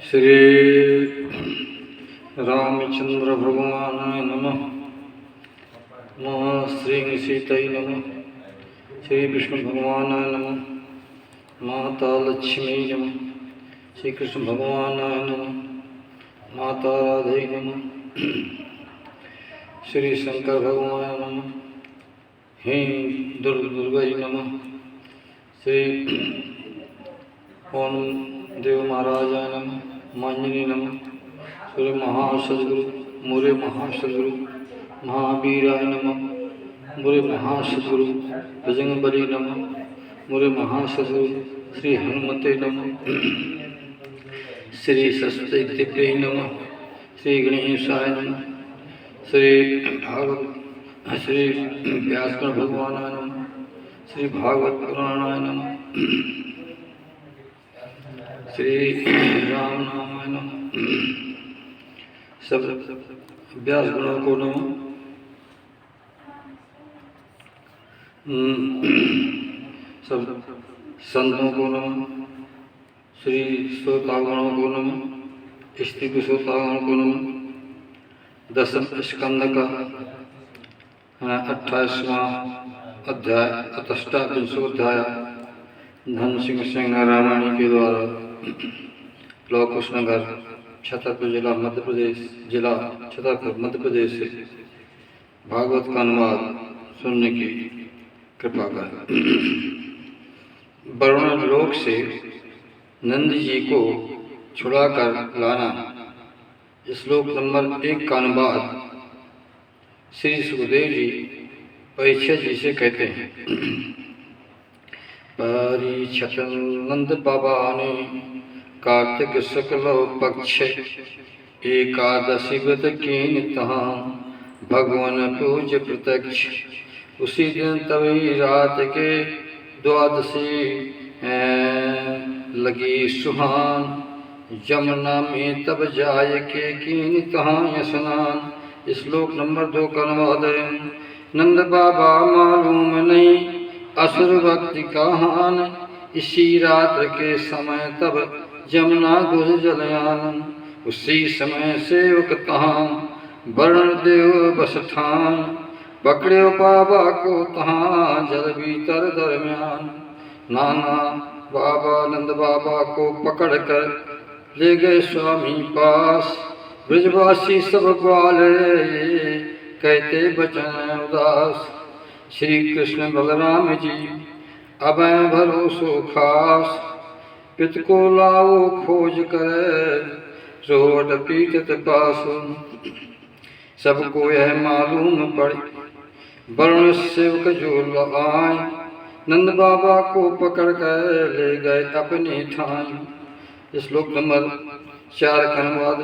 श्री रामचंद्र भगवानाय नमः। माँ श्री सीताय नमः। श्री विष्णु भगवानाय नमः। माता लक्ष्मी नमः। श्री कृष्ण भगवानाय नमः। माता राधे नमः। श्री शंकर भगवान नमः। हे दुर्गै नमः। श्री ओम देव महाराजाय नमः। मांजनी नमः। श्री महासदगुरु मुरे महासदगुरु महावीराय नमः। मुरे महासदगुरु बजरंगबली नमः। मुरे महासदगुरु श्री हनुमते नमः। श्री सरस्वती दिव्यै नमः। श्री गणेशाय नमः। श्री व्यासगुरु भगवानाय नमः। श्री भागवत पुराणाय नमः। श्री राम नामाय नमः। सब व्यास गुणों को नमः। सब संतों को नमः। श्री श्रोतागणों को नमः। स्त्री श्रोतागणों को नमः। दसम स्कंद का 28वां अध्याय अष्टाविंशोध्याय धन सिंह रामायणी के द्वारा लौ कुशनगर छतरपुर जिला मध्य प्रदेश मध्य प्रदेश से भागवत का अनुवाद सुनने की कृपा कर। वरुण लोक से नंद जी को छुड़ाकर लाना। श्लोक नंबर 1 का अनुवाद श्री सुखदेव जी परीक्षित जी से कहते हैं। परीक्षित नंद बाबा ने कार्तिक शुक्ल पक्ष एकादशी व्रत कीन तहाँ भगवान पूज प्रत्यक्ष। उसी दिन तभी रात के द्वादशी लगी सुहान। यमुना में तब जाय के कीन तहाँ स्नान। श्लोक नंबर 2 का अनुवाद है। नंद बाबा मालूम नहीं असुर भक्ति कहान। इसी रात्र के समय तब यमुना गुज जलयान। उसी समय सेवक तहाँ वरुण देव बस ठान। पकड़े बाबा को तहाँ जल भीतर दरम्यान। नाना बाबा नंद बाबा को पकड़ कर ले गए स्वामी पास। ब्रजवासी सब ग्वाले कहते बचन उदास। श्री कृष्ण बलराम जी अब भरोसो खास। पित को लाओ खोज कर रोट पीटत पासुन। सबको यह मालूम पड़ी वरुण सेवक जो आए। नंद बाबा को पकड़ कर ले गए अपने ठाई। श्लोक नंबर 4 का अनुवाद।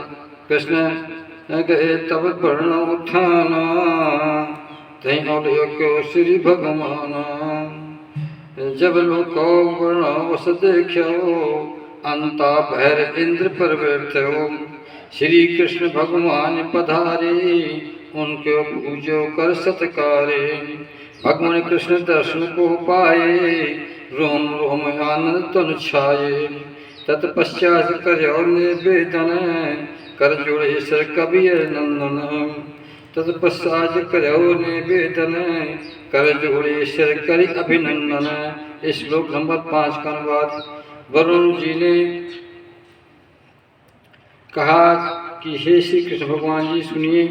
कृष्ण गए तब वरुण उठाना क्यों श्री भगवाना। जब लोको वरुण वस देखो अंता भैर इंद्र पर बैठो। श्री कृष्ण भगवान पधारे उनके पूजो कर सत्कारे। भगवान कृष्ण दर्शन को पाए रोम रोम आनंद तन छाये। तत्पश्चात करो निवेदन कर जोड़े सर कबीर नंदन। तत्पश्चात करो निवेदन कर जोड़े सर करि अभिनंदन। श्लोक नंबर 5 का अनुवाद। वरुण जी ने कहा कि हे श्री कृष्ण भगवान जी सुनिए।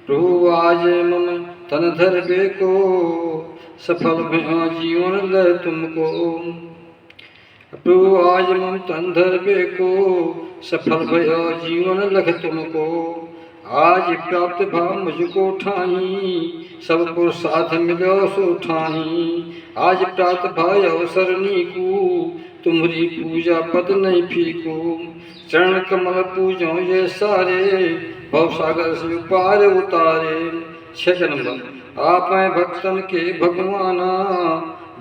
प्रभु आज मम तन धरबे को सफल भया जीवन लय तुमको। प्रभु आज मम तन धरबे को सफल भया जीवन लख तुमको। आज प्राप्त भाव मुझको ठाही सब पुरुषार्थ मिलो सो ठाही। आज प्राप्त भाव अवसर नीकू तुम्हारी पूजा पद नहीं फीकू। चरण कमल पूजो ये सारे भव सागर से पार उतारे। 6 नंबर। आप भक्तन के भगवाना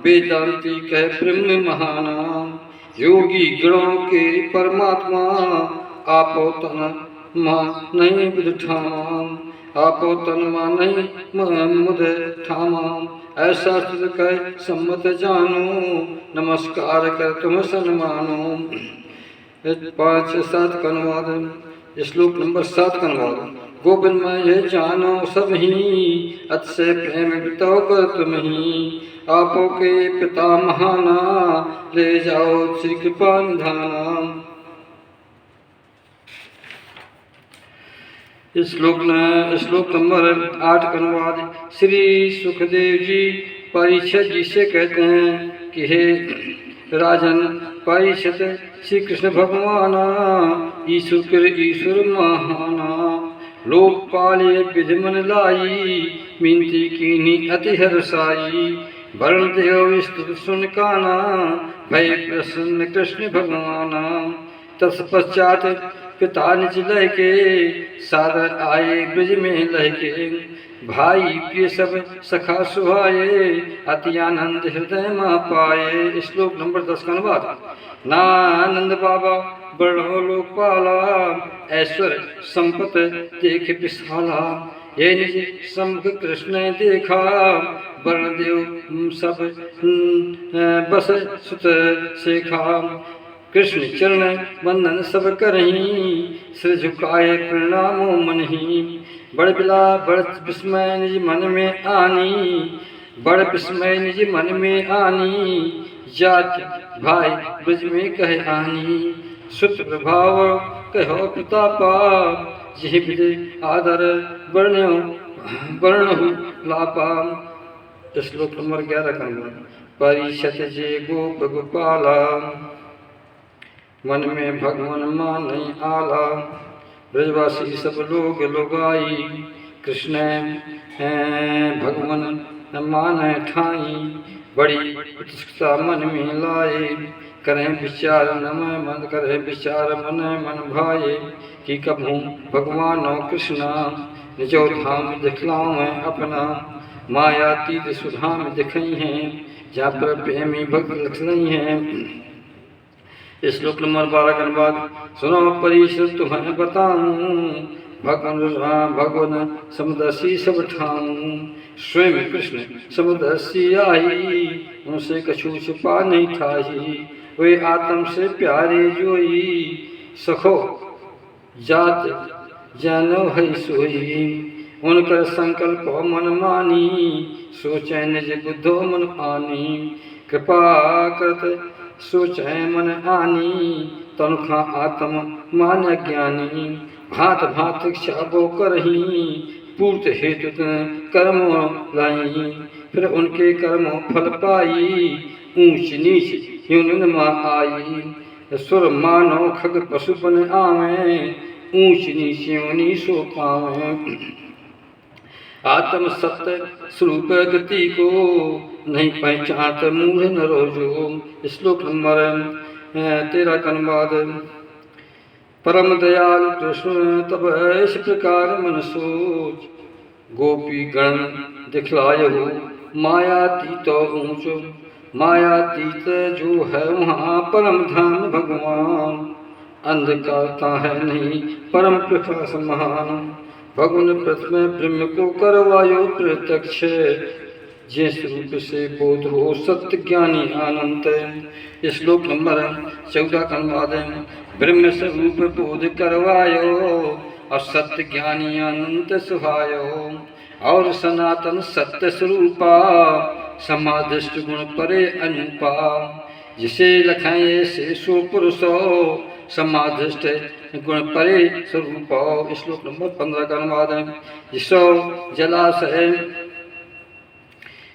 वेदांती कह ब्रह्म महाना। योगी गणों के परमात्मा आपो तन माँ नहीं बुध ठामा। आपो तन माँ नहीं मुद ठामा। ऐसा स्तुत कह सम्मत जानो, नमस्कार कर तुम सन्मानो। 5-7 का अनुवाद। श्लोक नंबर 7 का अनुवाद। गोविंद मैं ये जानो सब ही, अतिशय प्रेम बिताओ कर तुम ही। आपो के पिता महाना, ले जाओ श्री कृपा निधाना। श्लोक नंबर 8 का अनुवाद। श्री सुखदेव जी परीक्षित जी से कहते हैं कि हे राजन परीक्षित, श्री कृष्ण भगवाना ईश्वर महाना। लोकपाले विधि मन लाई, मिनती कीनी अति हर्षाई। वर्ण देव स्तुत सुन काना, भय प्रसन्न कृष्ण भगवाना। तत्पश्चात पिता निज लहके, सादर आए ब्रज में लहके। भाई प्रिय सब सखा सुहाये, अति आनंद हृदय मा पाए। श्लोक नंबर 10 का अनुवाद। नानंद बाबा बड़ो लोकपाला, ऐश्वर्य संपत देख विशाला। ये निज सम्मुख कृष्ण ने देखा, वर्णदेव सब बस सुत सेखा। कृष्ण चरण वंदन सब करही, सिर झुकाए प्रणामो मनहि। बड़ विस्मय निज मन में आनी, बड़ विस्मय निज मन में आनी। जात भाई ब्रज में कहे आनी, सुत प्रभाव कहो प्रतापा। यही विधि आदर वर्णहु लापा। श्लोक नंबर 11 का अनुवाद। परीक्षित जे गोप गोपाला, मन में भगवान माने आला। ब्रजवासी सब लोग लोगाई, कृष्ण भगवान माने ठाई। बड़ी उत्सुकता मन में लाए, करें विचार मन मन भाए। कि कभू भगवानो कृष्णा, निजो धाम दिखलाऊं मैं अपना। मायातीत सुधाम दिखई हैं, जहाँ पर प्रेमी भक्त लखनई हैं। श्लोक नंबर 12 का अनुवाद। सुनो परीक्षित तुम्हें बताऊं, भगवान समदर्शी सब ठाऊं। स्वयं कृष्ण समदर्शी आई, उनसे कछु छिपा नहीं ठाही। वे आत्म से प्यारे जोई, सखो जात जानो है सोई। उनकर संकल्प मन मानी, सोचे निज बुद्धो मन आनी। कृपा करत सोचे मन आनी, तनुखा आत्म मान ज्ञानी। भांत भांत इच्छा वो करही, पूर्त हेतु कर्म लाई। फिर उनके कर्म फल पाई, ऊंच नीच यून मा आई। सुर मानव खग पशु बन आवे, ऊंच नीच योनि सो पावे। आत्म सत्य स्वरूप गति को, नहीं पहचानत मूढ़ नरो जो। श्लोक नंबर 13 का अनुवाद। परम दयाल कृष्ण तब इस प्रकार मन सोच, गोपी गण दिखलायहु मायातीत ऊंचो। मायातीत जो है वहाँ परम धाम भगवान, अंधकारता है नहीं परम प्रकाश महान। भगवान प्रथम ब्रह्म को करवायो प्रत्यक्ष, जिस रूप से बोध हो सत्य ज्ञानी अनंत। श्लोक नंबर 14 का अनुवाद। ब्रह्म स्वरूप बोध करवायो, और सत्य ज्ञानी अनंत सुहायो। और सनातन सत्य स्वरूपा, समाधिष्ट गुण परे अनुपा। जिसे लखाए से सो पुरुषो, समाधिष्ट गुण परे स्वरूप। श्लोक नंबर 15 का अनुवाद।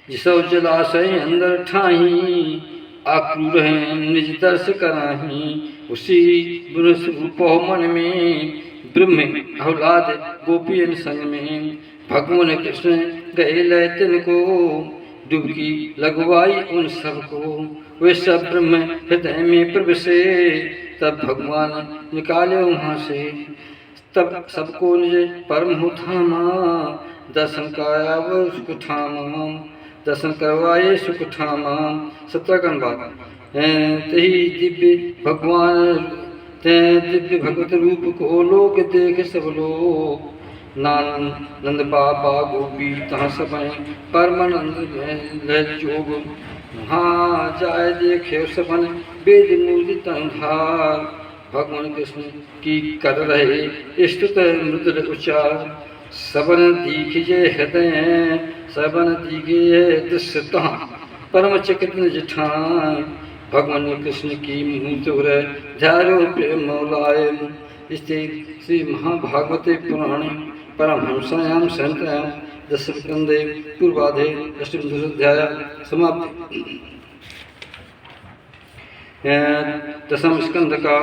जिसो जलाशय अंदर ठाही, आक्रूर हैं निज दर्श कराही। उसी गुण स्वरूप मन में, ब्रह्म अहलाद गोपियन संग में। भगवान कृष्ण गए लय तिनको, डुबकी लगवाई उन सबको। वे सब ब्रह्म हृदय में प्रवेशे, तब भगवान निकाले वहाँ से। तब सबको निज परम हो थामा, दर्शन कराया वो सुख ठामा। दर्शन करवाए सुख ठामा। 17 का अनुवाद। तही दिव्य भगवान ते दिव्य भगवत रूप को लोक देख सब लोग, नंद बाबा गोपी तहाँ सबय परमानंद में लह जोग। हाँ जाय देखे सबन वेद मूर्ति तंधार। भगवान कृष्ण की कर रहे स्तुत मृदुल उच्चार। सबन दीखिजे हृदय सबन दीखे दृश्य तहाँ परम चकित निज ठाय। भगवान कृष्ण की मूर्ति ध्यारो प्रेम मौलाय। श्री महाभागवते पुराणे परमहंसायां संहितायां दशमस्कंदे पूर्वाधे अष्टमोऽध्याय समाप्ति। दसम स्कंद का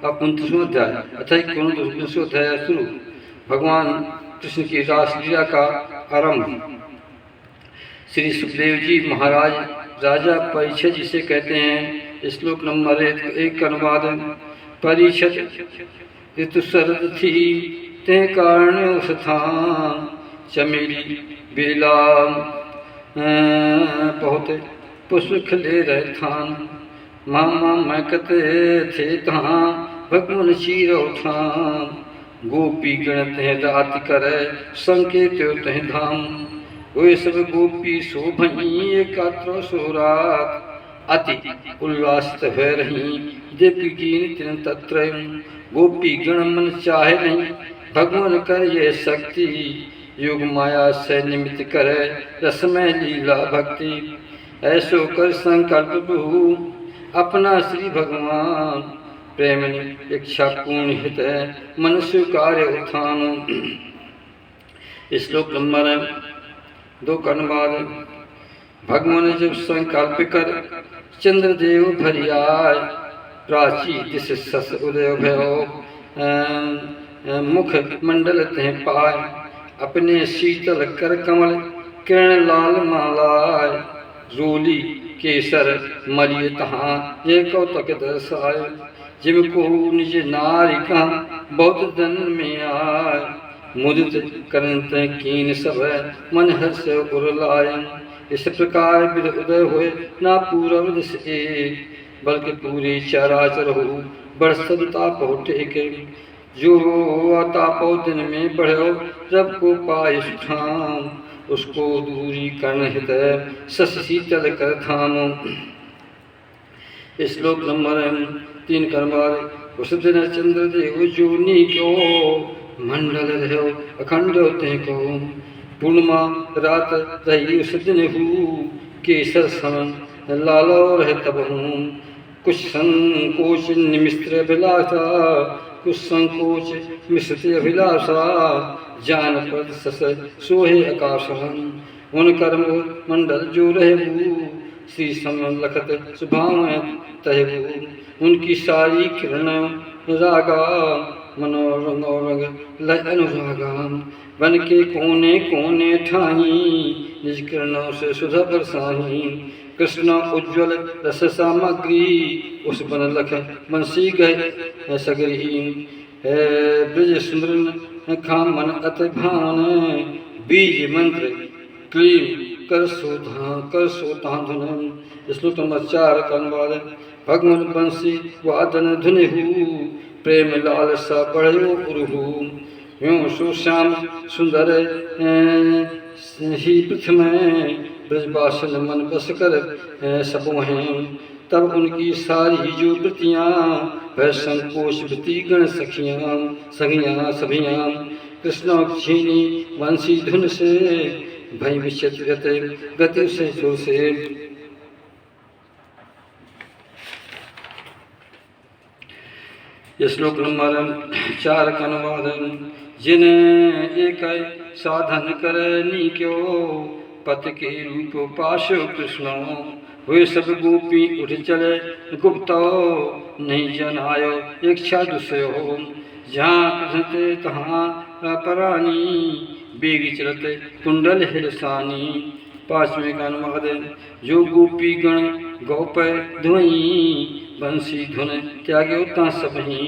29वां अध्याय अथवा 29वां अध्याय शुरू। भगवान कृष्ण की रासलीला का आरंभ। श्री सुखदेव जी महाराज राजा परीक्षित जिसे कहते हैं। श्लोक नंबर 1 का अनुवाद। परीक्षित ऋतु शरद थी ते कारण उस स्थान। चमेली बेला बहुत पुष्प खिले रहे थान। मामा महकते थे तहाँ भगवान चीरो थान। गोपी गणत है रात करे संकेत तह धाम। वे सब गोपी शोभई एकात्र सोरात। अति उल्लासित हो रही देवी की तत्र। गोपी गण मन चाहे नहीं भगवान कर ये शक्ति। युग माया से निमित्त करे रसमय लीला भक्ति। ऐसो कर संकल्प प्रभु अपना श्री भगवान। प्रेम इच्छा पूर्ण हित मनुष्य कार्य उत्थान। श्लोक नंबर 2 का अनुवाद। भगवान जब संकल्प कर चंद्रदेव भरियाय। प्राची दिश सस उदय भयो मुख मंडल तह पाय। अपने शीतल कर कमल किरण लाल मालाय। रोली केसर मलिय तहाँ ये कौतक दर्शाय। जिनको निज नारी का बहुत जन्म में आय। मुदित करंत कीन सब मन हर्ष उरलायन। इस प्रकार विद उदय हुए ना पूर्व दिश एक बल्कि पूरे चराचर हो बड़ संताप हो टेके। जो तापो दिन में बढ़ो रब को पाए सुठाम। उसको दूरी कर्ण हित सस शीतल कर धाम। श्लोक नंबर 3 का अनुवाद। उस दिन चंद्रदेव जोनी क्यों मंडल रहो अखंड होते को। पूर्णिमा रात रही उस दिन हूँ केसर सन लालो रह तब हूँ। कुछ संकोच निमित्र अभिलाषा कुछ संकोच मिश्रित अभिलाषा। जान पद सस सोहे आकाशन। उन कर्म मंडल जो रहू श्री सम लखत सुभाव तहबू। उनकी सारी किरण रागा मनोरंग लय अनुरागा। बन के कोने कोने ठाई निज किरणों से सुधा बरसाही। कृष्ण उज्ज्वल रस सामग्री उस बन लख बंसी गए सगरी। ब्रज सुंदर खाम मन अत भान। बीज मंत्र क्लीम कर सोता धुन। श्लोक नंबर 4 का अनुवाद। भगवान बंसी वादन धुन हु प्रेम लाल सा बढ़ो उरुहु। यूं सुश्याम सुंदर ही पृथ्वी ब्रजवासन मन बस कर सब हैं। तब उनकी सारी जो वृत्तियाँ वह संकोच वृत्ति गण सखियाँ सखियाँ सभियाँ। कृष्ण छीनी वंशी धुन से भय विचित्र गति से जोर से। श्लोक नंबर 4 का अनुवाद। जिन्हें एक साधन करनी क्यों पति के रूप पाश कृष्ण। हुए सब गोपी उठ चले गुप्तो नहीं जन आयो इच्छा दुष्यो। जहाँ कृष्ण ते तहाँ परानी बेगी चलते कुंडल हिलसानी। 5वें का अनुवाद। जो गोपी गण गौप धुई बंसी धुन त्यागे उतना सबही।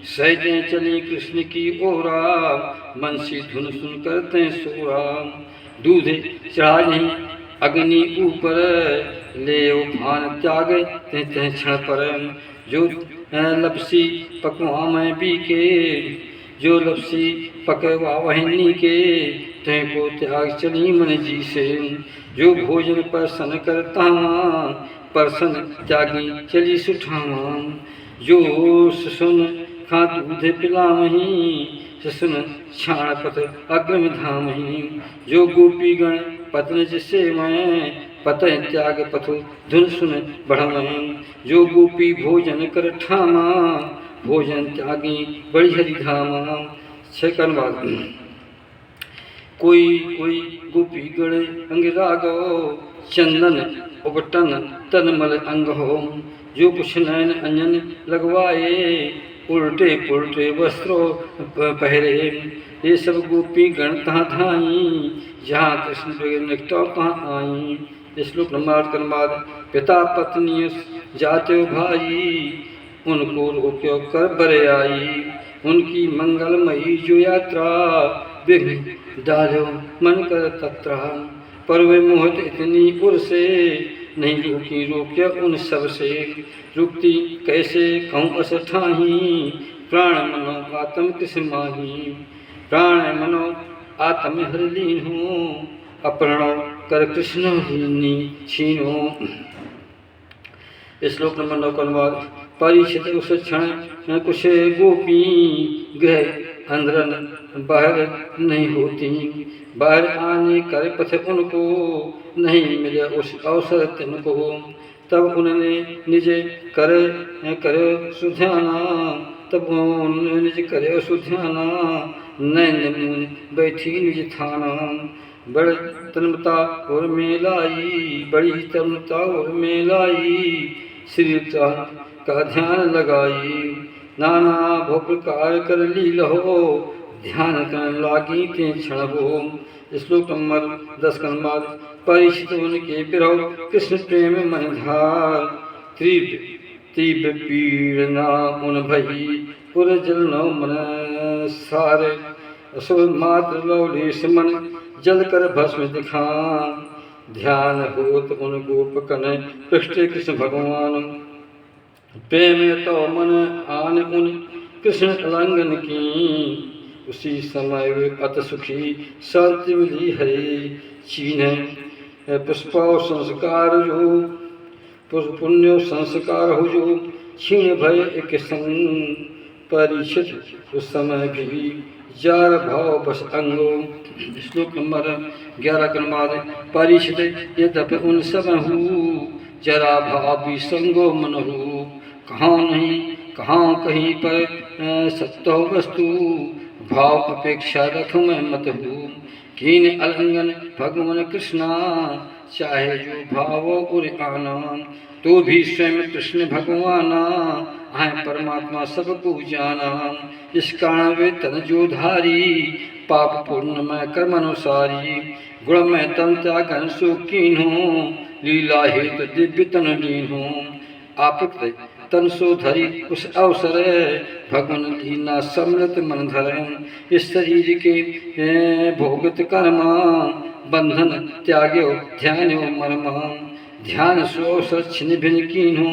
सहजे चली कृष्ण की ओरा बंसी धुन सुन करते सोरा। दूध चढ़ाए अग्नि ऊपर ले भान त्याग ते क्षण पर। जो लपसी पकवा में बीके जो लपसी पकवा वहनी के तह को त्याग चली मन जी से। जो भोजन परसन करता परसन त्यागी चली सुठावा। जो सुन खा दूध पिलामही सुन छाण पत अग्रम धामही। जो गोपीगण पतन जिसे मैं पत त्याग पथु धुन सुन बढ़ावें। जो गोपी भोजन कर ठामा भोजन त्यागी बड़ी हरि धामा। छकन बाद कोई कोई गोपी गण अंग रागो चंदन उपटन तनमल अंग हो। जो कुछ नयन अंजन लगवाए उल्टे पुल्टे वस्त्रों पहरे। ये सब गोपी गण तहाँ धाई जहाँ कृष्ण निकटो तहाँ आई। श्लोक नंबर पिता पत्नी जाते भाई उनको रोक्यो कर बरे आई। उनकी मंगलमयी जो यात्रा विघ्न डालो मन कर तत्रा। पर वे मोहत इतनी उर से नहीं रोकी रोक्या उन सब से। रुकती कैसे कहूँ अस ठाही प्राण मनो आत्म किस माही। प्राण मनो आत्म हर लीन हो अपरणो कर कृष्ण लीनी छीनो। श्लोक नंबर 9 का परीक्षित उस क्षण कुछ गोपी गृह अंदर बाहर नहीं होती। बाहर आने कर पथ उनको नहीं मिले उस अवसर तिनको। तब उन्होंने निज करे सुध्याना। तब उन्होंने निज करे सुध्याना। नैन मुन बैठी निज थाना। बड़ तन्मता और मेलाई बड़ी तन्मता और मेलाई। श्री का ध्यान लगाई नाना भो प्रकार कर ली लहो। ध्यान करने लागी के क्षण हो। श्लोक नंबर 10 का अनुवाद परीक्षित उनके बिरह कृष्ण प्रेम मन धार। तीव्र तीव्र पीड़ना उन भई पुर जल मन सारे। असुर मात्र लवलेश मन जल कर भस्म दिखा। ध्यान होत उन गोप कन पृष्ठ कृष्ण भगवान। प्रेम तो मन आन उन कृष्ण अलंगन की। उसी समय वे अत सुखी शांति मिली हरे चीन। पुष्पाव संस्कार जो पुण्य संस्कार हो जो क्षीण भय एक संग। परीक्षित उस समय भी जार भाव बस अंगो। श्लोक नंबर 11 का अनुवाद परीक्षित यद्यपि उन सब हूँ जरा भाव भी संगो मन हो। कहाँ नहीं कहाँ कहीं पर सत्तो वस्तु भाव अपेक्षा रख मैं मत हूँ। कीन अलंगन भगवान कृष्णा चाहे जो भाव उर आना। तो भी स्वयं कृष्ण भगवाना है परमात्मा सबको जाना। इस कारण वे तन जो धारी पाप पूर्ण में कर्म अनुसारी। गुण में तन त्यागन सुखीन हो लीला हेतु दिव्य तन लीन हो। आप तन सो धरी उस अवसर भगवान लीना समृत मन धर। इस शरीर के भोगत कर्मा बंधन त्याग्यो ध्यान मरमा। ध्यान सो छिन्न भिन्न कीन हो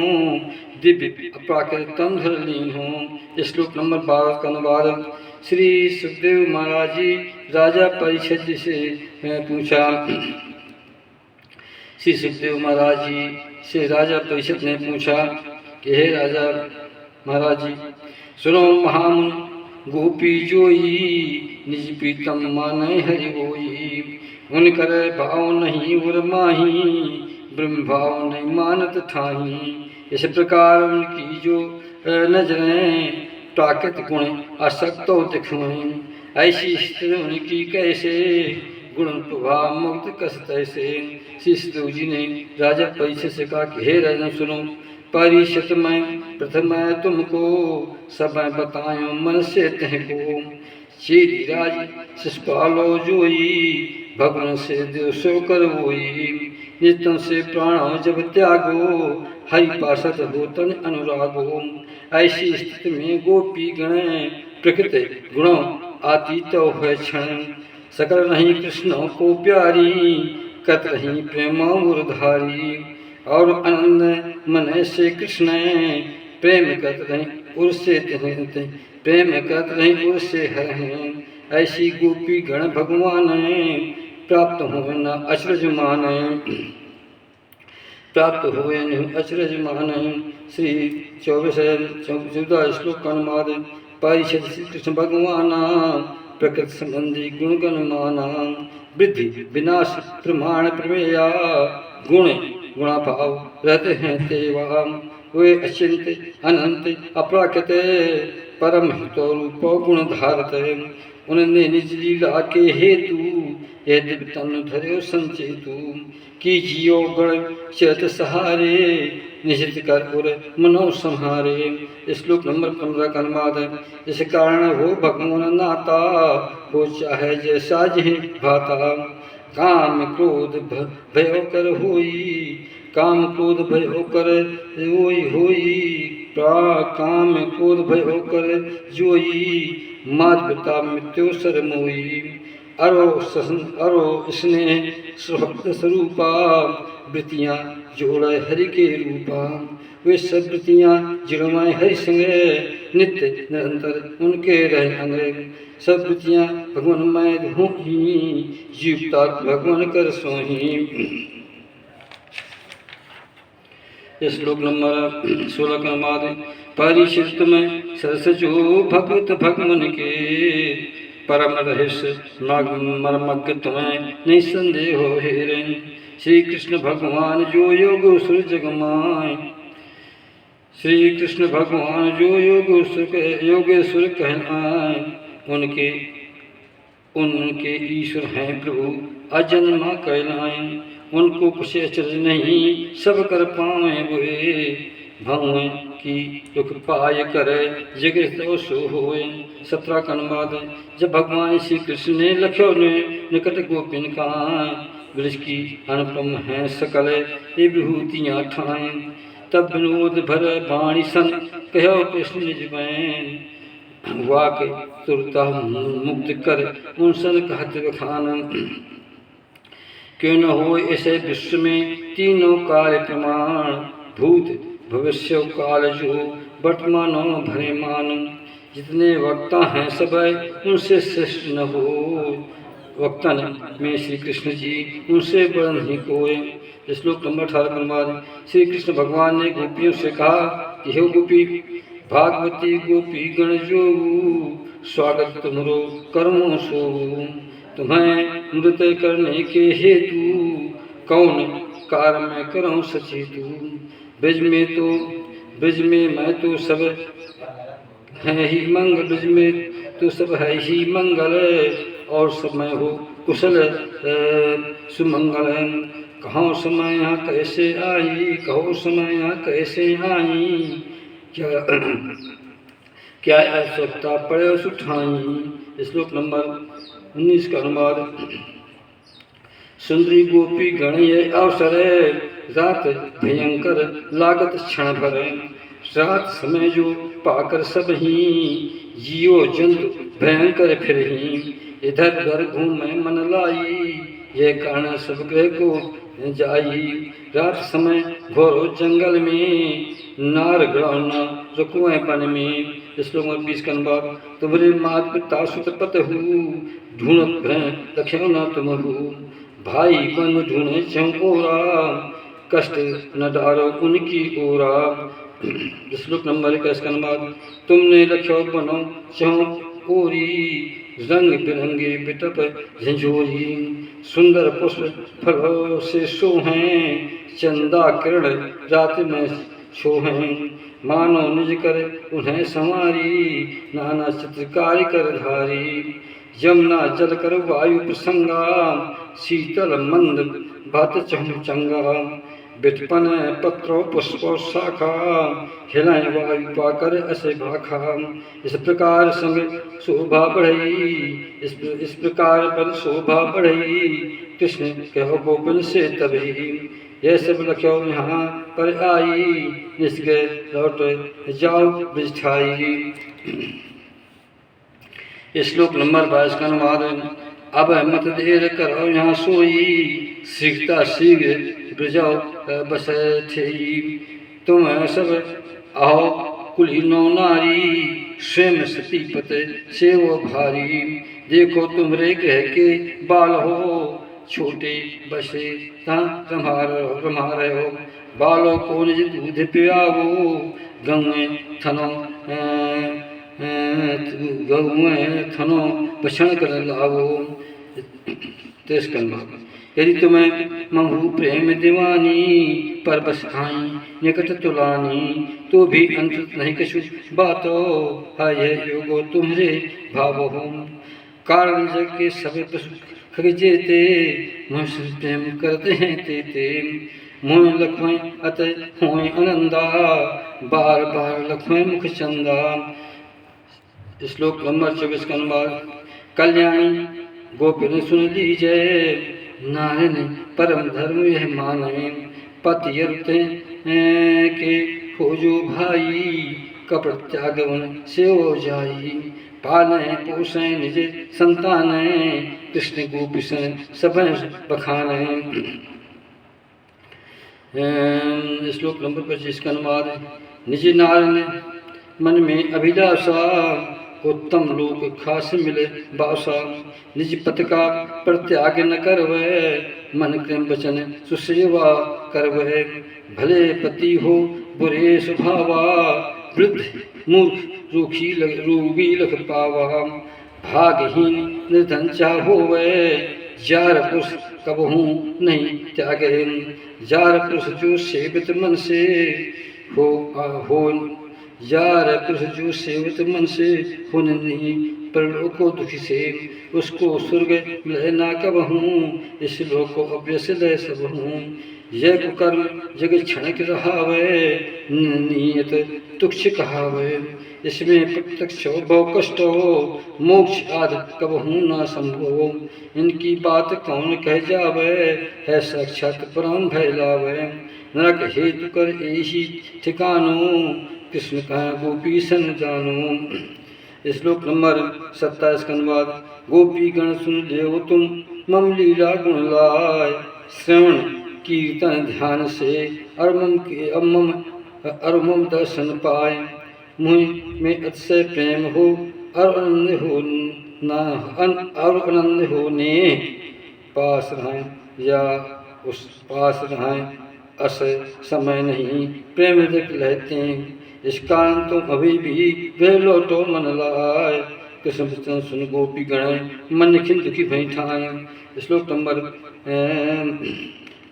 दिव्य प्राकृत तन धर लीन हो। श्लोक नंबर 12 का अनुवाद श्री सुखदेव महाराज जी राजा परीक्षित जी से पूछा। श्री सुखदेव महाराज जी से राजा परीक्षित ने पूछा कि हे राजा महाराज जी सुनो महामुन गोपी जोई निज प्रीतम माने हरि होई। उनकर भाव नहीं उर माही ब्रह्म भाव नहीं मानत ठाही। इस प्रकार उनकी जो नजरें प्राकृत गुण आसक्तो दिखवें। ऐसी स्थिति उनकी कैसे गुण प्रभाव मुक्त कस तैसे। श्री सुखदेव जी ने राजा परीक्षित से कहा कि हे राजन सुनो। परीक्षित मैं प्रथम तुमको सब बतायो मन से तह को। चेरी राज शिषपालो जोई भगवान से देव सो कर वोई। नितन से प्राण जब त्यागो हरि पार्षद हो तन अनुरागो। ऐसी स्थिति में गोपी गण प्रकृति गुणों आतीत है क्षण। सकल नहीं कृष्ण को प्यारी कत रही प्रेमा उर्धारी। और आनंद मन से कृष्ण प्रेम करत रही उर्से प्रेम करत रही उर्से हरहें। ऐसी गोपी गण भगवान प्राप्त हो न अचरज माने, प्राप्त हुए नहीं अचरज माने। श्री 14 श्लोक अनुवाद। परिषद श्री कृष्ण भगवान प्रकृति संबंधी गुणगण माना। वृद्धि विनाश प्रमाण प्रमेया गुण गुणाभाव रहते हैं तेवा। वे अचिंत अनंत अपराकृत परम हितो रूप गुण धारत। उन्होंने निज लीला के हेतु यह दिव्य तनु धर्यो संचेतु। की जियो गण चेत सहारे निश्चित कर उर मनो संहारे। श्लोक नंबर 15 का अनुवाद है। इस कारण हो भगवान नाता हो चाहे जैसा जिह भाता। काम क्रोध भयो कर होई, काम क्रोध भयो कर होई होई। काम क्रोध भयो कर जोई, मात पिता मृत्यु सर मोई। अरो स्नेह स्वरूपा वृत्तियाँ जोड़े हरि के रूपा। वे सब वृत्तियाँ जुड़वाएँ हरि संगे नित्य निरंतर उनके रहे अंग। सब वृत्तियाँ भगवानमय होही, जीवता भगवान कर सोही। श्लोक नंबर 16 का अनुवाद। परिचित में सरस जो भगवत भगवन के, परम रहस्य मर्मज्ञ तुम्हें निसंदेह हो हेरे। श्री कृष्ण भगवान जो योग सुर जगमाय, श्री कृष्ण भगवान जो योगेश्वर कहलाए। उनके ईश्वर हैं प्रभु अजन्मा कहलाए। उनको कुछ अचरज नहीं सब कर पाए हुए। भवन की दुख पाय करे जगत सो होए। 17 का अनुवाद। जब भगवान श्री कृष्ण ने लख्यो ने निकट गोपिन का, ब्रज की अनुपम है सकल ये विभूतियाँ ठाएं। तब विनोद भर वाणी सन कहो कृष्ण निज बैन। वाक तुरता मुक्त कर उन सन कहत बखान। क्यों न हो ऐसे विश्व में तीनों कार्य प्रमाण। भूत भविष्य काल जो वर्तमान भरे मान। जितने वक्ता हैं सब उनसे श्रेष्ठ न हो। वक्तन में श्री कृष्ण जी उनसे बड़ नहीं कोई। श्लोक नंबर 18 का अनुवाद। श्री कृष्ण भगवान ने गोपियों से कहा कि हे गोपी भागवती गोपी गण जो, स्वागत तुमरो कर्मों सो। तुम्हें नृत्य करने के हेतु कौन कार्य में करूं सचेतु। ब्रज में मैं तो सब है ही मंगल, ब्रज में तो सब है ही मंगल। और समय हो कुशल सुमंगल। कहो समय यहाँ कैसे आई, कहो समय यहाँ कैसे आई। क्या आवश्यकता पड़े उस उठाई। श्लोक नंबर 19 का अनुवाद। सुंदरी गोपी गण ये अवसर, रात भयंकर लागत क्षण भर। रात समय जो पाकर सब ही, जियो जंतु भयंकर फिर ही। इधर उधर घूमे मन लाई, ये कारण सब ग्रह को जाई। रात समय घोर जंगल में, नार ग्रहण रुकुए वन में। श्लोक 20 का अनुवाद। तुम्हारे मात पिता सुत पत हूँ, ढूंढत भय रखे न तुम हो। भाई बन ढूंढे चंकोरा, कष्ट न डारो उनकी ओरा। श्लोक नंबर 21 का अनुवाद। तुमने लख्यो बनो चौरी, रंग बिरंगे बिटप झंझोरी। सुंदर पुष्प फलों से सोहें, चंदा किरण रात में छोहें। मानो निज कर उन्हें संवारी, नाना चित्रकारी कर धारी। यमुना जल कर वायु प्रसंगा, शीतल मंद भत चंगा। बिटपन पत्रों पुष्पों शाखा, हिलाए वायु पाकर ऐसे भाखा। इस प्रकार संग शोभा बढ़ई, इस प्रकार पर शोभा बढ़ई। कृष्ण कहो गोपिन से तभी, यह सब लख्यो यहाँ पर आई। निष्गय लौट जाओ ब्रज ठाई। श्लोक नंबर 22 का अनुवाद। अब मत देर करो यहाँ सोई, शीघ्रता शीघ्र ब्रजाओ बस थी। तुम सब आओ कुली नौ नारी स्वयं सतीपत से वो भारी। देखो तुम्हारे ग्रह के बाल हो छोटे बसे रम्हा रहे हो। बालों को निज दूध पियावो गौए थनो बछण कर लावो। यदि तुम्हें महू प्रेम दीवानी पर बस आई निकट तुलानी तो भी अंत नहीं कछु बातो है योगो तुम्हारे भाव हो। कारण जग के सब पशु खगजेते मुझसे प्रेम करते हैं तेते। मोह लखवें अतः होए आनंदा बार बार लखवें मुख चंदा। श्लोक नंबर 24 का अनुवाद। कल्याणी गोपिन सुन लीजिए नारायण परम धर्म यह माने। पति के हो जो भाई कपट त्यागवन से हो जाई। पालें पोसें निज संतान कृष्ण गोपीशन सब बखाने। श्लोक नंबर 25 का अनुवाद। निज नारायण मन में अभिलाषा उत्तम लोक खास मिले बासा। निज पथ का प्रत्याग न करवे मन प्रेम वचन सुसेवा करवे। भले पति हो बुरे स्वभावा वृद्ध मूर्ख रोगी लख पावा। भागहीन निर्धन चाहोवे जार पुरुष कबहू नहीं त्यागे। जार पुरुष जो सेवित मन से हो यार पुरुष जो सेवित मन से हो नहीं परलोको दुखी से उसको स्वर्ग लय ना कबहूँ। इस लोक को अभ्यस लय सब हूँ। यह कुकर्म जग क्षणिक रहावे नियत तुक्ष कहावे। इसमें प्रत्यक्ष बहु कष्ट हो मोक्ष आदि कबहूँ ना संभव। इनकी बात कौन कह जावे है साक्षात परम भय लावे। नरक हेतु कर ऐसी ठिकानो कृष्ण का गोपी सन जानो। श्लोक नंबर 27 का अनुवाद। गोपी गण सुन लेव तुम मम लीला गुण लाय। श्रवण कीर्तन ध्यान से अरमम दर्शन पाए। मुझ में अतिशय प्रेम हो और आनंद होने पास रहें या उस पास रहें अस समय नहीं प्रेम देख लेते। इस कारण तुम अभी भी वे लौटो मन लाए। कृष्ण वचन सुन गोपी गण मन खिन दुखी भई ठाए। श्लोक नंबर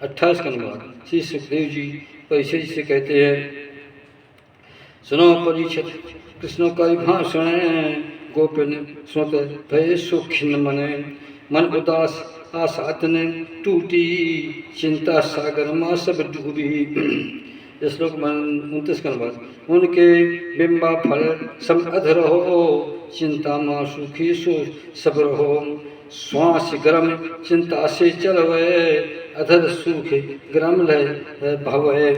28 का अनुवाद। श्री सुखदेव जी परीक्षित जी से कहते हैं सुनो परीक्षित कृष्ण का भाषण। गोपिन सुनत भय सुखिन मन उदास आसातन टूटी चिंता सागर माँ सब डूबी। श्लोक 29 का अनुवाद। उनके बिंबा फल सब अधर हो चिंता माँ सुखी सो सब रहो। श्वास गरम चिंता से चलवे अधर सुख गरम लय भवे।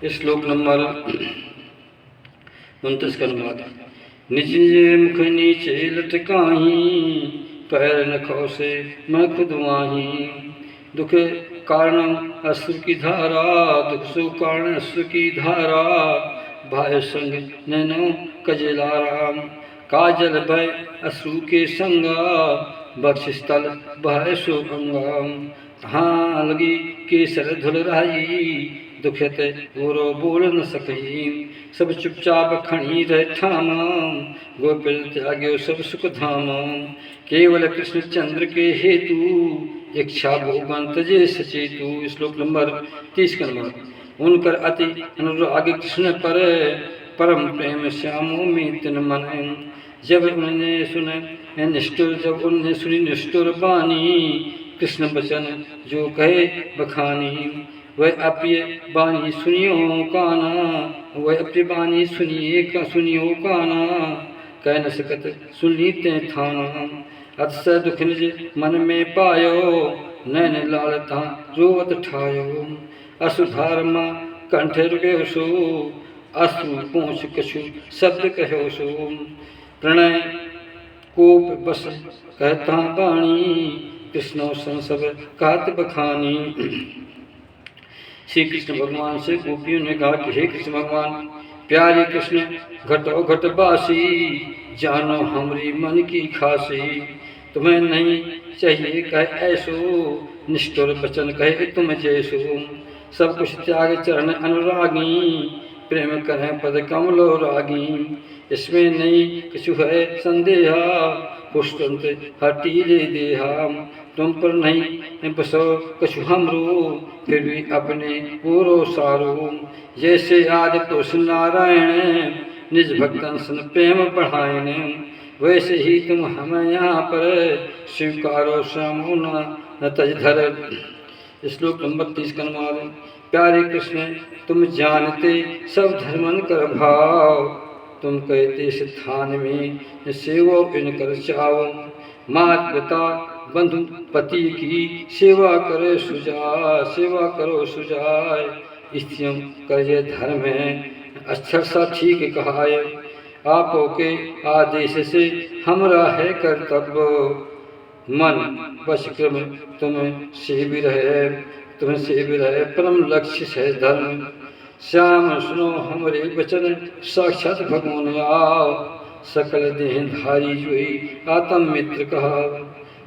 श्लोक नंबर 29 का अनुवाद। निज मुख नीचे लटकाही पैर नखों से मैं खुद वाही। दुख कारण अश्रु की धारा दुख सु कारण अश्रु की धारा। भाई संग नैनो कजलारा काजल भय अश्रु के संगा। बक्षस्थल भय सो गंगा हाँ लगी केसर धुल रही। दुखत गोरो बोल न सकही सब चुपचाप खड़ी रह ठामा। गोपिन त्याग्यो सब सुख धामा। केवल कृष्ण चंद्र के हेतु इच्छा भोगन तजे सचेतु। श्लोक नंबर 30 का अनुवाद। उनकर अति अनुराग कृष्ण पर परम प्रेम श्यामो में तिन मन। जब उन्हें सुने निष्ठुर बानी कृष्ण वचन जो कहे बखानी। वह अप्रिय बानी सुनियो काना वह अप्रिय बानी सुनियो काना। कह न सकत सुनी ते थाना। अतिशय दुख निज मन में पायो नैन लालता रोवत ठायो। असुधारमा कंठ रुके सो अश्रु पहुँच कछु शब्द कहो सो। प्रणय कोप बस कहता बाणी कृष्णो सन सब कहत बखानी। श्री कृष्ण भगवान से गोपियों ने कहा कि हे कृष्ण भगवान, प्यारे कृष्ण घटो घट बासी, जानो हमरी मन की खासी। तुम्हें नहीं चाहिए कहे ऐसो, निष्ठुर वचन कहे तुम जैसो। सब कुछ त्याग चरण अनुरागी, प्रेम करें पद कमलो रागी। इसमें नहीं कुछ है संदेहा, पुष्टंत हटी रे देहा। तुम पर नहीं बसो कछु हमरो, फिर भी अपने पूरो सारो। जैसे आदि पुरुष नारायण, निज भक्तन सन प्रेम बढ़ायन। वैसे ही तुम हमें यहाँ पर स्वीकारो श्यामो न तजधर। श्लोक नंबर 30 का अनुवाद। प्यारे कृष्ण तुम जानते सब धर्मन कर भाव, तुम कहते स्थान में सेवो इन कर चाओ। मात पिता बंधु पति की सेवा करे सुजाय, सेवा करो सुजाय। स्त्रियम करे धर्म है अक्षर सा ठीक कहाय। आपो के आदेश से हमरा है कर्तव्य, मन वश क्रम तुम्हें सेवी रहे, तुम्हें सेवी रहे परम लक्ष्य है धर्म। श्याम सुनो हमरे वचन, साक्षात भगवान आओ। सकल देह धारी जोई आत्म मित्र कहा,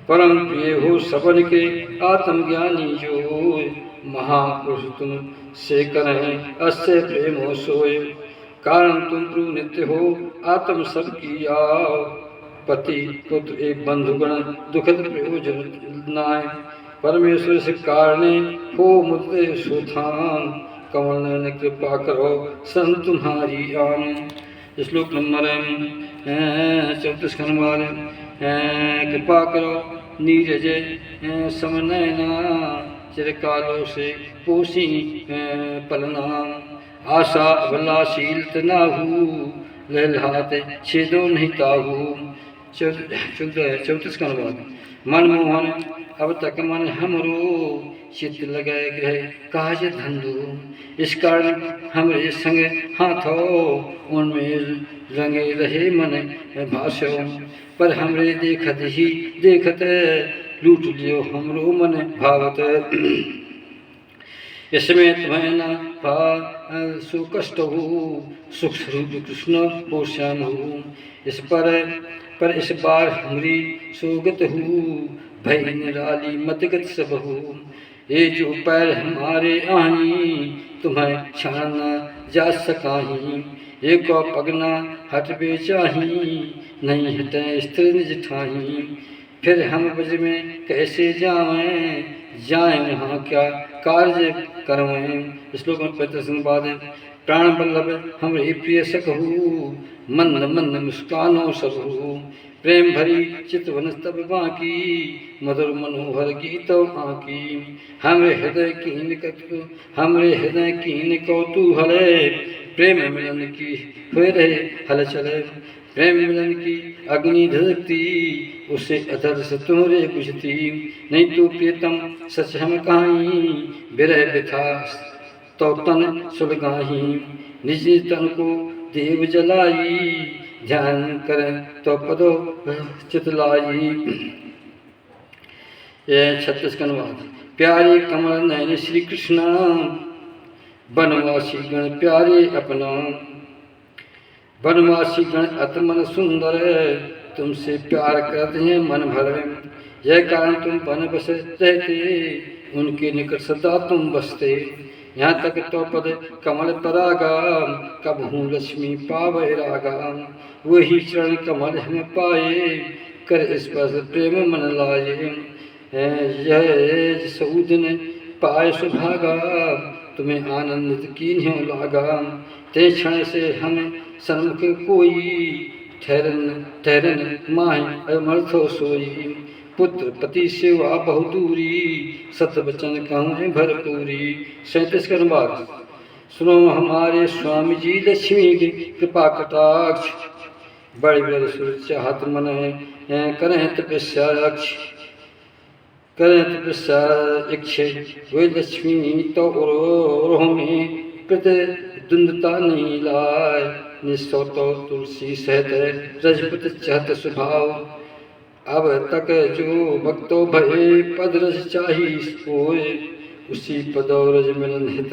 परम प्रिय हो सबन के आत्मज्ञानी जो। महापुरुष तुम से करें अस्य प्रेम हो सोए, कारण तुम प्रभु नित्य हो आत्म सब की आओ। पति पुत्र एक बंधुगण दुखद प्रयोजन नाय, परमेश्वर से कारणे हो मुद्दे सुथान। कमल ने कृपा करो सन तुम्हारी आन। श्लोक नंबर 34 का अनुवाद। कृपा करो नीरज समनयना, चिरकालों से पोसी पलना। आशा अभिलाषील तनाहू, लहलाते छेदो नहीं ताहू। 34 का अनुवाद। मनमोहन अब तक मन हमरो, चित्त लगाए ग्रह काज धंधो। इस कारण हमरे संग हाथों, उनमें रंगे रहे मन भाषो। पर हमरे देखत ही देखत, लूट लियो हमरो मन भावत। इसमें तुम्हें न पा सो कष्ट हो, सुख स्वरूप कृष्ण हो श्याम हो। इस पर इस बार हमरी सोगत हो, भय निराली मतगत सब हो। ये जो पैर हमारे आही, तुम्हें छान जा सकाही। ये को पगना हट बेचाही, नहीं हटे स्त्री निज ठाही। फिर हम ब्रज में कैसे जावें, जाएं वहाँ क्या कार्य करवें। श्लोक में 35 अनुवाद। प्राण बल्लभ हमरे प्रिय सकहू, मंद मंद मुस्कानो सबहू। प्रेम भरी चितवन तब बाकी, मधुर मनोहर गीतो आकी। हमरे हृदय कीन कौतूहले, प्रेम मिलन की हुए रहे हलचल। प्रेम मिलन की अग्नि धधकती, उसे अधर से तुम्हारे बुझती। नहीं तो प्रियतम सच हम कहाई, विरह बिथा तो तन सुलगाही। निज तन को देव जलाई, ध्यान करें तो पदो चितलाई। 36 का अनुवाद। प्यारे कमल नयन श्री कृष्ण, बनवासी गण प्यारे अपना। बनवासी गण अतमन सुंदर, तुमसे प्यार करते हैं मन भर। यह कारण तुम वन बस रहते, उनके निकट सदा तुम बसते। यहाँ तक तो पद कमल परागा, कब हूँ लक्ष्मी पावे रागा। वही चरण कमल हमें पाए, कर स्पर्श प्रेम मन लाए। यह सऊदन पाए सुभागा, तुम्हें आनंदित कीन्ह्यो लागा। ते क्षण से हमें सन्मुख कोई, ठहरन माहि अमर्थो सोई। पुत्र पति सेवा बहुदूरी, सत वचन कहूँ भरपूरी। 37 का अनुवाद। सुनो हमारे स्वामी जी लक्ष्मी की कृपा कटाक्ष, बड़े बड़े सुर चाहत मन करें तपस्या अक्ष। करें तपस्या इच्छे वे लक्ष्मी तो रोह में प्रतिद्वंदता नहीं लाए। निस्सो तो तुलसी सहत रजपुत चहत स्वभाव, अब तक जो भक्तो भये पद रस चाही सोए, उसी पद और रज मिलन हित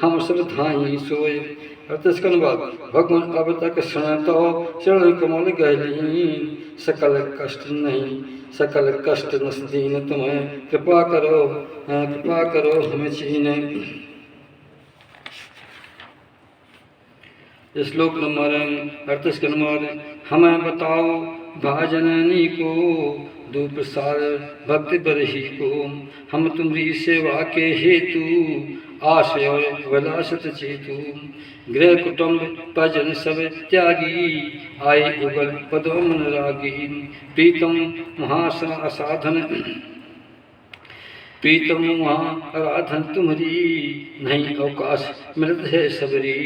हम सब धाई सोए। अर्थात भगवान अब तक शरण तो चरण कमल गहलीन, सकल कष्ट नहीं सकल कष्ट नस दीन तुम्हें कृपा करो हमें चीने। श्लोक नंबर 38 के नंबर, हमें बताओ भाजननी को दो प्रसाद भक्ति बरही को, हम तुम्हारी सेवा के हेतु आशय और विलासत चेतु, गृह कुटुंब परिजन सब त्यागी, आए उगल पदों मन रागी, प्रीतम महासाधन प्रीतम वहाँ आराधन तुम्हारी, नहीं अवकाश मिलत है सबरी,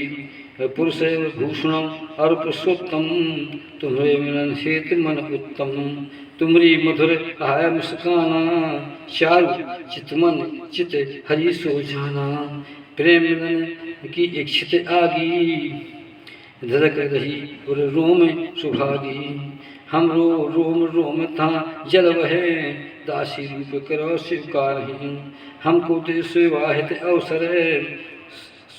पुरुष भूषणम और पुरुषोत्तम, तुम्हारे मिलन हेतु मन उत्तम, तुम्हारी मधुर आय मुस्काना, चारु चितमन चित हरि सो जाना, प्रेम मिलन की इच्छित आगी, धड़क रही और रोम सुभागी, हम रोम रोम था जल वहे, दासी रूप करो स्वीकार हैं, हमको दे सेवाहित अवसर,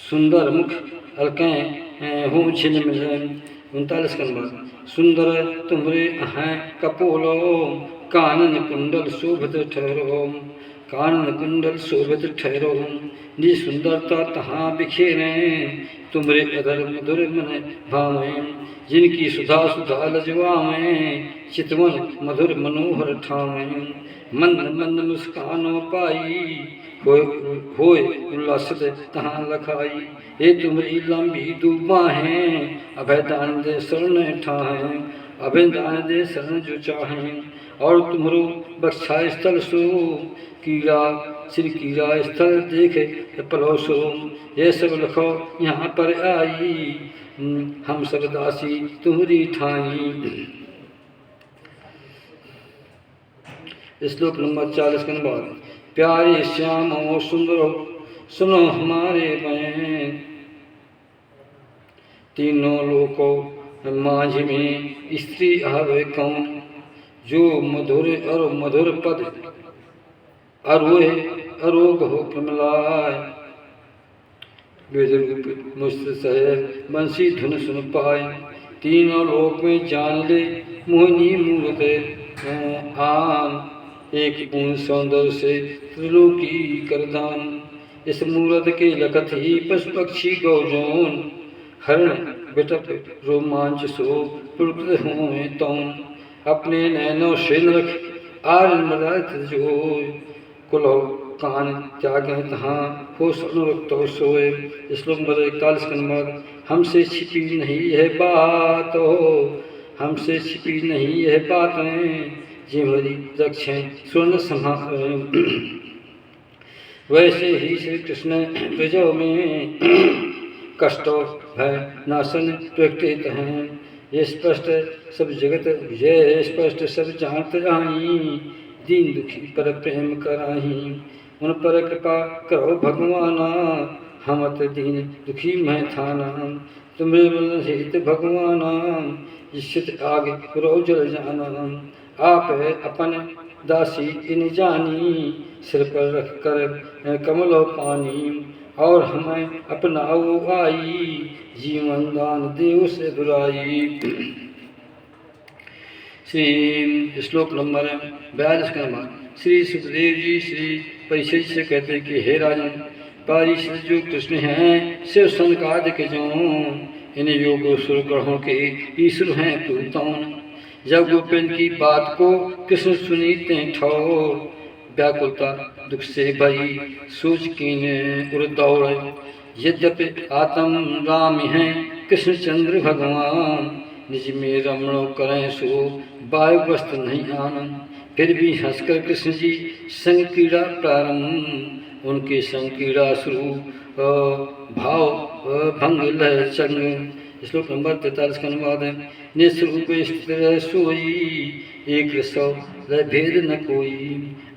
सुंदर मुख अलकें हूँ छिन मिलन। 39 का नंबर, सुंदर तुम्हारे हैं कपोलो, कानन कुंडल शोभित ठहरो, कानन कुंडल शोभित ठहरो, निज सुंदरता तहाँ बिखेरे, तुम्हारे अधर मधुर मन भावें, जिनकी सुधा सुधा लजवावें, चितवन मधुर मनोहर ठावें, मंद मंद मुस्कानो पाई, होय उल्लासित तहाँ लखाई, ये तुम्हारी लंबी दुबा हैं, अभय दान दे शरण ठाहें, अभय दान दे शरण जो चाहें, और तुम्हारो बख्शा स्थल सो, कीड़ा श्री कीड़ा स्थल देखे पलोसो, ये सब लखो यहाँ पर आई, हम सब दासी तुम्हारी ठाई। श्लोक नंबर 40 के बाद, प्यारे श्याम और सुंदर सुनो हमारे मैं, तीनों लोकों माझ में स्त्री आवे कौन, जो मधुर और मधुर पद अरोहे अरोग हो प्रमलाय, मुस्त सहे बंसी धुन सुन पाए, तीनों लोक में जान ले मोहिनी मूरत आन, एक पूर्ण सौंदर्य से त्रिलोकी करदान, इस मूरत के लखत ही पशु पक्षी गौजौन, हरण बिटप रोमांच सो पुलकित हों तौन, अपने नैनों से रख आर्य मदात जो, कुलो कान त्यागे तहाँ हो अनुरक्तो सोए। श्लोक नंबर 41 का नंबर, हमसे छिपी नहीं है बात हो, हमसे छिपी नहीं है बातें, जिमरी रक्षें स्वर्ण संभालें, वैसे ही श्री कृष्ण प्रजों में कष्टों भय नाशन प्रकटित हैं, ये स्पष्ट सब जगत ये स्पष्ट सब जानते आई, दीन दुखी पर प्रेम कराही, उन पर कृपा करो भगवाना, हम अत दीन दुखी मैं थाना, तुम्हें मिलन हित भगवाना, इच्छित आगे करो जल जाना, आप है अपन दासी इन जानी, सिर पर रख कर कमलो पानी, और हमें अपनाओ आई, जीवन दान देव से बुराई। श्री श्लोक नंबर 42 का नंबर, श्री सुखदेव जी श्री परीक्षित से कहते हैं कि हे राजन, पारिषद जो कृष्ण हैं शिव संकादिक जो, इन योग सुर ग्रहों के ईश्वर हैं पूतौन, जब गोपिन की बात को कृष्ण सुनीते ठौर, व्याकुलता दुख से भई सोच कीने उर दौड़, यद्यपि आत्म राम हैं कृष्णचंद्र भगवान, निज में रमणों करें सो वायु वस्त्र नहीं आनंद, फिर भी हंसकर कृष्ण जी संग क्रीड़ा प्रारंभ, उनके संग क्रीड़ा शुरू भाव भंग लय चंग। श्लोक नंबर 43 का अनुवाद है, निस्वरूप स्थिर सोई, एक सौ भेद न कोई,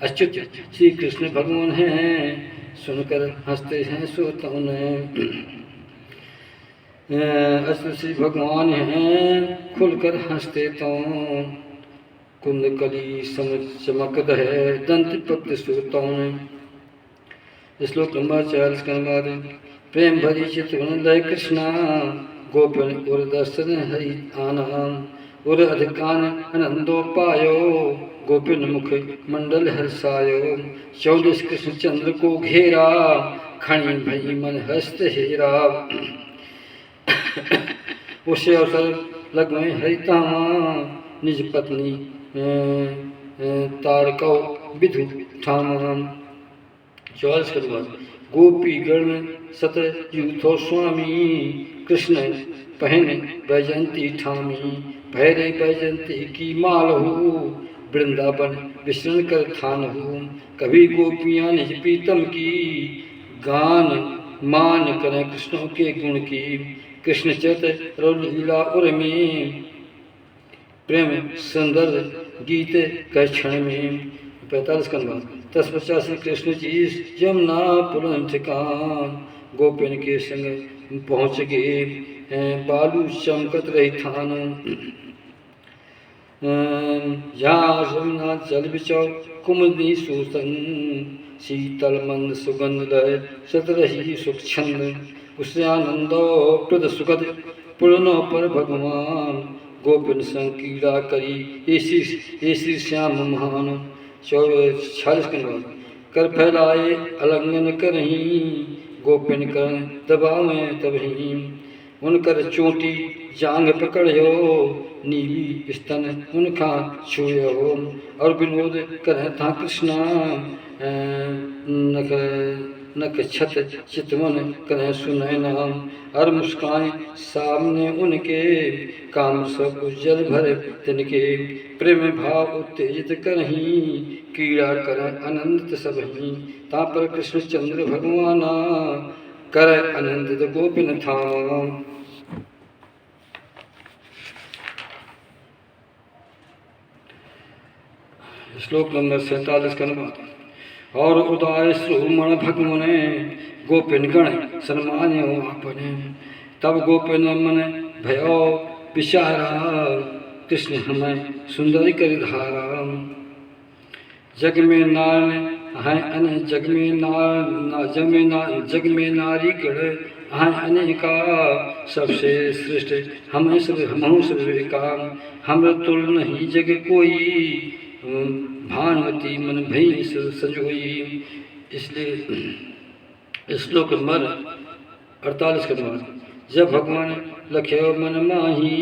अच्युत श्री कृष्ण भगवान हैं, सुनकर हंसते हैं सोतों ने, अच्युत श्री भगवान हैं खुलकर हंसते तो, कुंदकली सम चमकद है दंत पक्त सुतौन। श्लोक नंबर 40 के बाद प्रेम भरी चितवन लय कृष्णा गोपन उर दर्शन हरि आनंद उर अधिकान आनंदो पायो गोपिन मुख मंडल हर्षायो। 24 कृष्ण चंद्र को घेरा खणी भई मन हस्त हेरा। उसे अवसर लगमे हरितामा निज पत्नी तारकौ विधु ठामा। 44 के बाद गोपी गण सत यूथो स्वामी कृष्ण पहन बैजंती ठामी। भैरे बैजंती की माल हो वृंदावन विचरण कर थान हो। कभी गोपियां निज प्रीतम की गान मान करें कृष्णों के गुण की। कृष्ण चरित लीला उर में प्रेम सुंदर गीत कह क्षण में। 45 का बाद तत्पश्चात श्री कृष्ण जी यमुना पुरन ठिकान गोपिन के संग पहुँच गए बालू चमकत रही थान। यमुना जल बिचौ कुमुदी सूतन शीतल मंद सुगंध लय सत रही सुख छंद। उससे आनंदो प्रद सुखद पुरनो पर भगवान गोपिन संग कीड़ा करी ऐसी श्याम महान। 46 के बाद कर फैलाए अलंगन करही गोपिन कर दबावे तबही। उनकर चोटी जांग पकड़ो नीली स्तन उनका छुयो। और विनोद करे था कृष्णा नख नख छत चितवन करे सुनय नाम। और मुस्कान सामने उनके काम सब जल भर तिनके। प्रेम भाव उत्तेजित करही कीड़ा कर आनंदित सबही। ता पर कृष्ण चंद्र भगवाना कर आनंदित गोपिन थाम। श्लोक नंबर 47 का अनुवाद। और उदाय श्रोमण भगवने गोपिन गण सन्मान्यो आपने। तब गोपिन मन भयो विचारा कृष्ण हमें सुंदरी कर धारा। जग में नार हैं अन जग में नारी गण हैं अनेका सबसे श्रेष्ठ हम सब एका। हम तुल नहीं जग कोई भानुमती मन भई सजोई। इसलिए श्लोक नंबर 48 के बाद जब भगवान लख्यो मन माही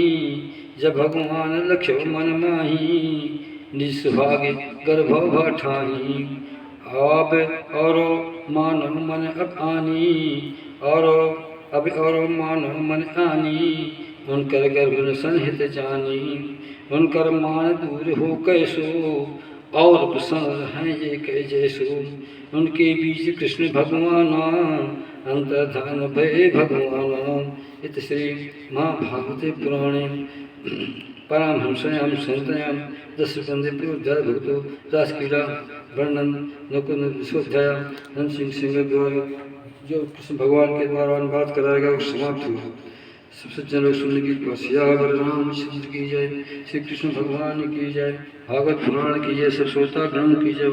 जब भगवान लख्यो मन माही निज सुहागे गर्भ ठाही। अब और मानो मन अब आनी और अब और मानो मन आनी। उनकर गर्भ संहित जानी उनकर मान दूर हो कैसो और प्रसन्न हैं ये कह जैसो। उनके बीच कृष्ण भगवाना अंतर्धान भय भगवाना। इत श्री महाभारते पुराणे परमहंस्याम संहितायां दशस्कंधे पूर्वोद्धार भगतो रासक्रीड़ा वर्णन नकुल विश्वोध्याय नरसिंह सिंह द्वारा जो कृष्ण भगवान के द्वारा अनुवाद कराएगा वो समाप्त हुआ। सबसे जनों सुनने की सियावर रामचंद्र की जय। श्री कृष्ण भगवान की जय। भागवत पुराण की जय। सब श्रोता गण की जय।